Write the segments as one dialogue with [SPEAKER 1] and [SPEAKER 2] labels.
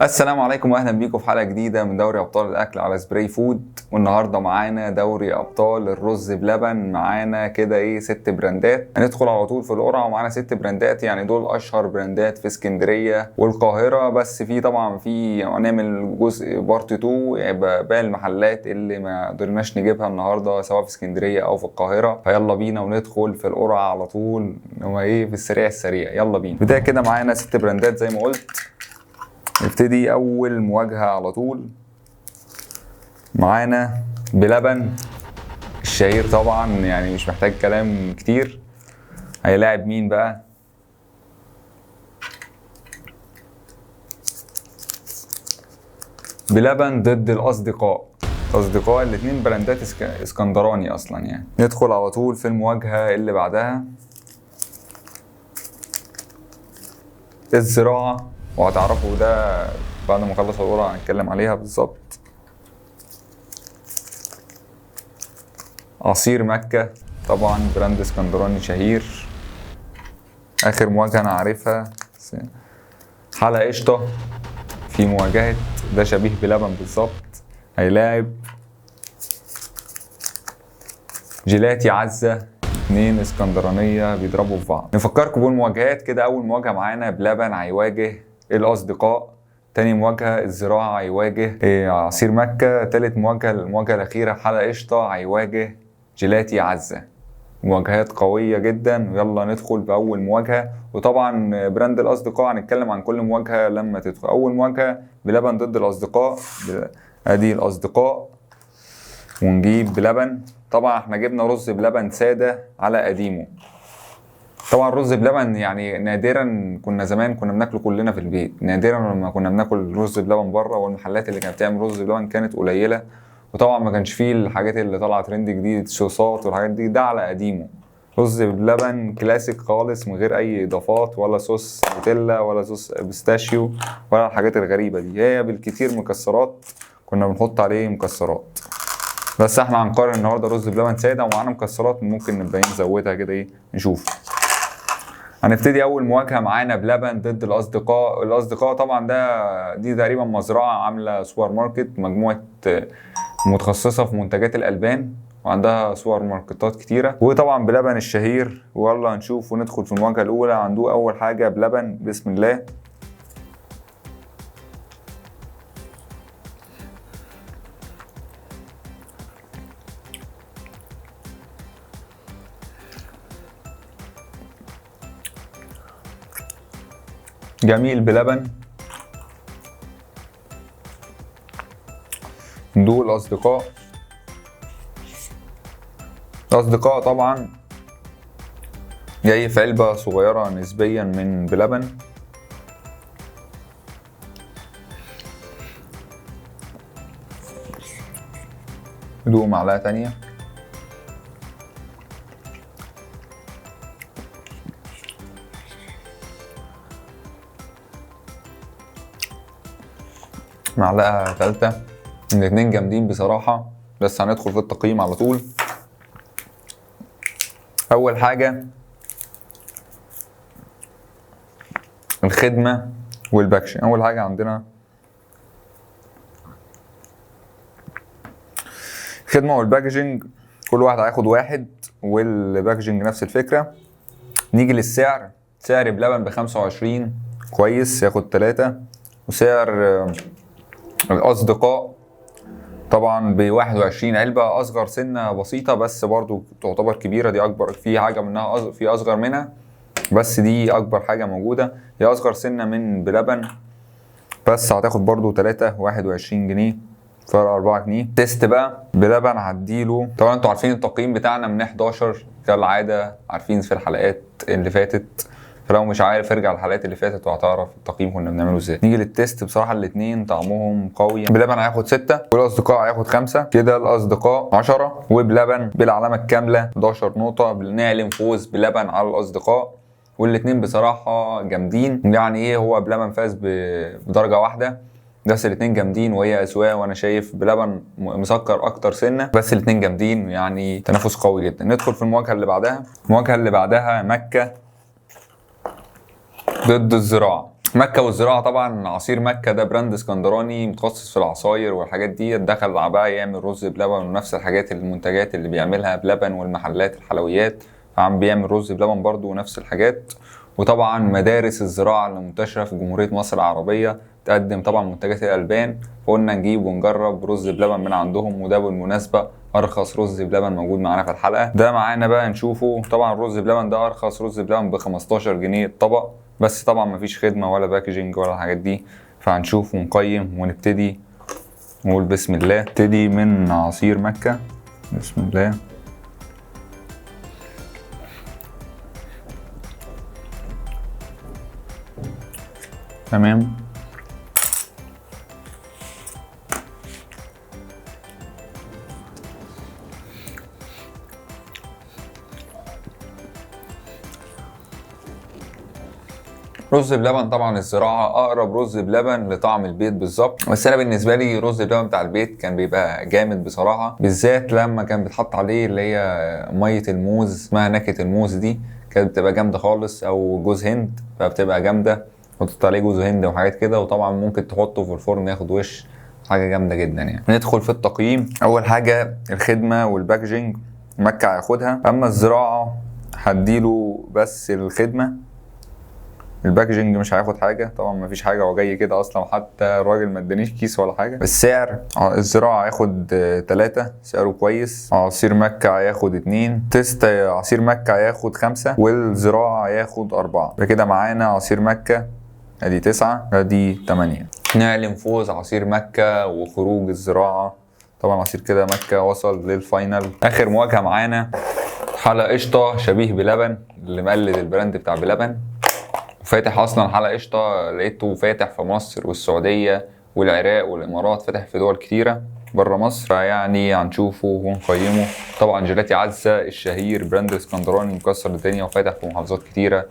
[SPEAKER 1] السلام عليكم واهلا بيكم في حلقه جديده من دوري ابطال الاكل على سبراي فود. والنهارده معانا دوري ابطال الرز بلبن. معانا كده 6 براندات. هندخل على طول في القرعه ومعانا 6 براندات، يعني دول اشهر براندات في اسكندريه والقاهره، بس في طبعا هنعمل جزء بارت 2 يبقى باقي المحلات اللي ما قدرناش نجيبها النهارده سواء في اسكندريه او في القاهره. فيلا بينا وندخل في القرعه على طول. هو في السريع يلا بينا. بدايه كده معانا 6 براندات زي ما قلت. نبتدي اول مواجهة على طول. معانا بلبن الشهير طبعا، يعني مش محتاج كلام كتير. هيلاعب مين بقى؟ بلبن ضد الاصدقاء. الاتنين براندات اسكندراني اصلا يعني. ندخل على طول في المواجهة اللي بعدها. الزراعة، وهتعرفوا ده بعد ما اخلص القرعة هنتكلم عليها بالظبط. عصير مكة طبعا براند اسكندراني شهير. اخر مواجهة انا عارفها. حلا قشطة في مواجهة ده شبيه بلبن بالظبط. هيلاعب جيلاتي عزة، 2 اسكندرانية بيضربوا في بعض. نفكركم بالمواجهات كده. اول مواجهة معانا بلبن هيواجه الاصدقاء. تاني مواجهة الزراعة هيواجه عصير مكة. تالت مواجهة المواجهة الأخيرة حلا قشطة هيواجه جيلاتي عزة. مواجهات قوية جدا. يلا ندخل بأول مواجهة. وطبعا براند الأصدقاء هنتكلم عن كل مواجهة لما تدخل. أول مواجهة بلبن ضد الأصدقاء. أدي الأصدقاء ونجيب بلبن. طبعا احنا جبنا رز بلبن سادة على قديمه. طبعا رز بلبن يعني نادرا كنا زمان بناكله كلنا في البيت، نادرا لما كنا بناكل رز بلبن بره، والمحلات اللي كانت بتعمل رز بلبن كانت قليله. وطبعا ما كانش فيه الحاجات اللي طالعه ترند جديد، صوصات والحاجات دي. ده على قديمه رز بلبن كلاسيك خالص من غير اي اضافات، ولا صوص نوتيلا ولا صوص بيستاشيو ولا الحاجات الغريبه دي. هي بالكتير مكسرات، كنا بنحط عليه مكسرات. بس احنا هنقارن النهارده رز بلبن ساده ومعانا مكسرات، ممكن نبقى نزودها كده نشوف. هنبتدي اول مواجهه معانا بلبن ضد الاصدقاء طبعا دي تقريبا مزرعه عامله سوبر ماركت، مجموعه متخصصه في منتجات الالبان وعندها سوبر ماركتات كتيره. وطبعا بلبن الشهير. ويلا نشوف وندخل في المواجهه الاولى. عنده اول حاجه بلبن، بسم الله. جميل بلبن. دول الأصدقاء طبعا جاي في علبة صغيرة نسبيا من بلبن. ندوق معلقة تانية. معلقة ثالثة. الاتنين جامدين بصراحة، بس هندخل في التقييم على طول. أول حاجة الخدمة والباكجينج. أول حاجة عندنا الخدمة والباكجينج، كل واحد هياخد واحد، والباكجينج نفس الفكرة. نيجي للسعر. سعر بلبن ب25 كويس، ياخد 3. وسعر الأصدقاء طبعا ب21 علبة، أصغر سنة بسيطة بس برضو تعتبر كبيرة. دي أكبر، في حاجة منها في أصغر منها، بس دي أكبر حاجة موجودة. هي أصغر سنة من بلبن، بس هتاخد برضو 3 21 جنيه، فرق 4 جنيه. تيست بقى بلبن هديله. طبعا انتوا عارفين التقييم بتاعنا من 11 كالعادة، عارفين في الحلقات اللي فاتت. فلو مش عارف ارجع الحلقات اللي فاتت وهتعرف التقييم كنا بنعمله ازاي. نيجي للتيست. بصراحه الاتنين طعمهم قوي. بلبن هياخد 6 والاصدقاء هياخد 5. كده الاصدقاء 10 وبلبن بالعلامه الكامله 11 نقطه. بنعلن فوز بلبن على الاصدقاء. والاتنين بصراحه جامدين. يعني هو بلبن فاز بدرجه واحده، بس الاتنين جامدين وهي اسواق. وانا شايف بلبن مسكر اكتر سنه، بس الاتنين جامدين، يعني تنافس قوي جدا. ندخل في المواجهه اللي بعدها. المواجهه اللي بعدها مكه ضد الزراعة. مكة والزراعة طبعا. عصير مكة ده براند اسكندراني متخصص في العصاير والحاجات دي، دخل بقى يعمل رز بلبن ونفس الحاجات المنتجات اللي بيعملها بلبن والمحلات الحلويات، فعم بيعمل رز بلبن برضو ونفس الحاجات. وطبعا مدارس الزراعة اللي منتشرة في جمهورية مصر العربية تقدم طبعا منتجات الألبان، فقلنا نجيب ونجرب رز بلبن من عندهم. وده بالمناسبة أرخص رز بلبن موجود معانا في الحلقة. ده معانا بقى نشوفه. طبعا الرز بلبن ده أرخص رز بلبن ب 15 جنيه الطبق، بس طبعا مفيش خدمة ولا باكجينج ولا الحاجات دي. فهنشوف ونقيم ونبتدي. نقول بسم الله. نبتدي من عصير مكة. بسم الله. تمام. رز بلبن طبعا الزراعة أقرب رز بلبن لطعم البيت بالظبط، بس أنا بالنسبة لي رز بلبن بتاع البيت كان بيبقى جامد بصراحة، بالذات لما كان بيتحط عليه اللي هي مية الموز، اسمها نكهة الموز دي، كانت بتبقى جامدة خالص، أو جوز هند فبتبقى جامدة، وتحط عليه جوز هند وحاجات كده. وطبعا ممكن تحطه في الفرن ياخد وش، حاجة جامدة جدا يعني. ندخل في التقييم. أول حاجة الخدمة والباكجينج مكة هياخدها، أما الزراعة هديله بس الخدمة، الباكجينج مش هياخد حاجه. طبعا مفيش حاجه، هو جاي كده اصلا، وحتى الراجل ما ادانيش كيس ولا حاجه. السعر الزراعه هياخد 3، سعره كويس. عصير مكه هياخد 2، تيست عصير مكه هياخد 5، والزراعه هياخد 4. كده معانا عصير مكه ادي 9، ادي 8. نعلن فوز عصير مكه وخروج الزراعه. طبعا عصير كده مكه وصل للفاينل. اخر مواجهه معانا حلا قشطه شبيه بلبن، اللي مقلد البراند بتاع بلبن، فاتح اصلا حلقة قشطه، لقيته فاتح في مصر والسعوديه والعراق والامارات، فاتح في دول كتيره بره مصر، فيعني هنشوفه ونقيمه. طبعا جيلاتي عزة الشهير براند اسكندراني مكسر الدنيا وفاتح في محافظات كتيره،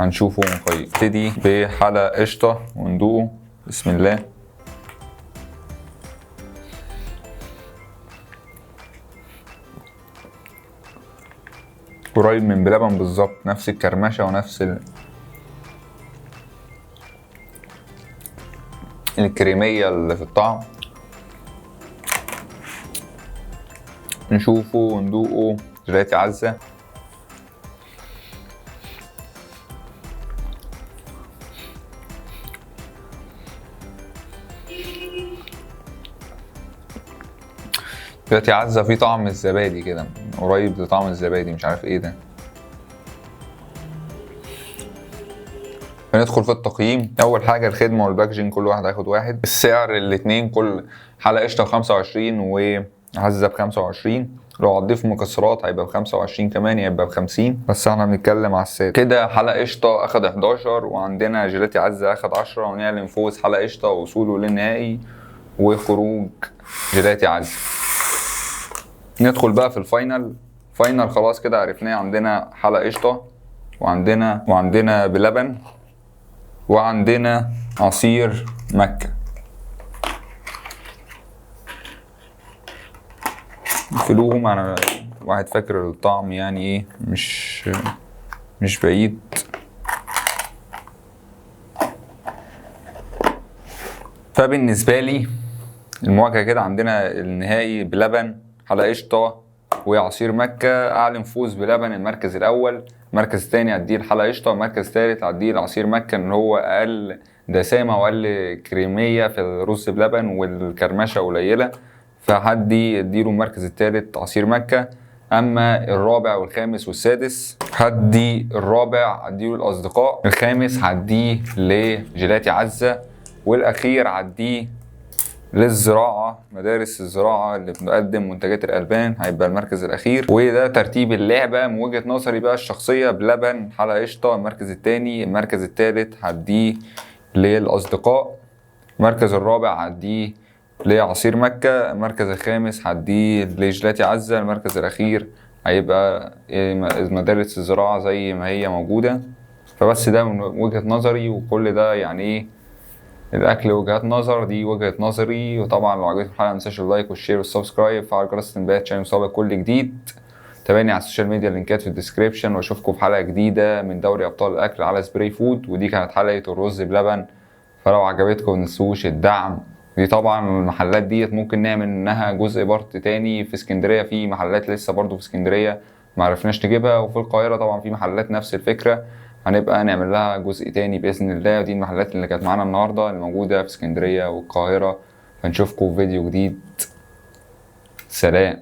[SPEAKER 1] هنشوفه ونقيمه. نبتدي بحلقة قشطه وندوقه. بسم الله. قريب من بلبن بالظبط، نفس الكرمشه ونفس الكريمية اللي في الطعم. نشوفه وندوقه. جيلاتي عزة. جيلاتي عزة فيه طعم الزبادي كده، قريب لطعم الزبادي، مش عارف ايه ده. هندخل في التقييم. اول حاجه الخدمه والباكجينج كل واحد هياخد 1. السعر الاتنين، كل حلقه قشطه ب25 وعزه ب25، لو هتضيف مكسرات هيبقى ب25 كمان، يبقى ب50، بس احنا بنتكلم على السعر. كده حلقه قشطه اخد 11 وعندنا جيلاتي عزه اخد 10، ونعلن فوز حلقه قشطه ووصوله للنهائي وخروج جيلاتي عزه. ندخل بقى في الفاينل. فاينل خلاص كده عرفناه. عندنا حلقه قشطه، وعندنا بلبن، وعندنا عصير مكة. نقفلوهم. انا واحد فاكر الطعم يعني ايه، مش بعيد. فبالنسبة لي المواجهة كده عندنا النهائي بلبن، حلقة قشطة وعصير مكة. اعلن فوز بلبن المركز الاول، المركز الثاني هديه الحلقة قشطة، والمركز الثالث هديه العصير مكة، ان هو اقل دسامة واقل كريمية في الرز بلبن والكرمشة قليلة، فهدي اديله المركز الثالث عصير مكة. اما الرابع والخامس والسادس هدي الرابع هديه الاصدقاء، الخامس هديه لجيلاتي عزة، والاخير هديه للزراعة، مدارس الزراعة اللي بتقدم منتجات الألبان، هيبقى المركز الأخير. وده ترتيب اللعبة من وجهة نظري بقى الشخصية. بلبن حلقة قشطة المركز الثاني، المركز الثالث هديه للأصدقاء، المركز الرابع هديه لعصير مكة، المركز الخامس هديه لجيلاتي عزة، المركز الأخير هيبقى مدارس الزراعة زي ما هي موجودة. فبس ده من وجهة نظري، وكل ده يعني ايه، الاكل وجهات نظر، دي وجهة نظري. وطبعا لو عجبتكم الحلقه متنساش اللايك والشير والسبسكرايب، فعل جرس التنبيهات عشان يوصلك كل جديد. تابعني على السوشيال ميديا، اللينكات في الديسكريبشن، واشوفكم في حلقه جديده من دوري ابطال الاكل على سبراي فود. ودي كانت حلقه الرز بلبن، فلو عجبتكم متنسوش الدعم. دي طبعا المحلات ديت ممكن نعمل منها جزء بارت تاني. في اسكندريه في محلات لسه برضو في اسكندريه معرفناش نجيبها، وفي القاهره طبعا في محلات نفس الفكره، هنبقى نعمل لها جزء تاني باذن الله. ودي المحلات اللي كانت معانا النهارده اللي موجوده في اسكندريه والقاهره. فنشوفكم في فيديو جديد. سلام.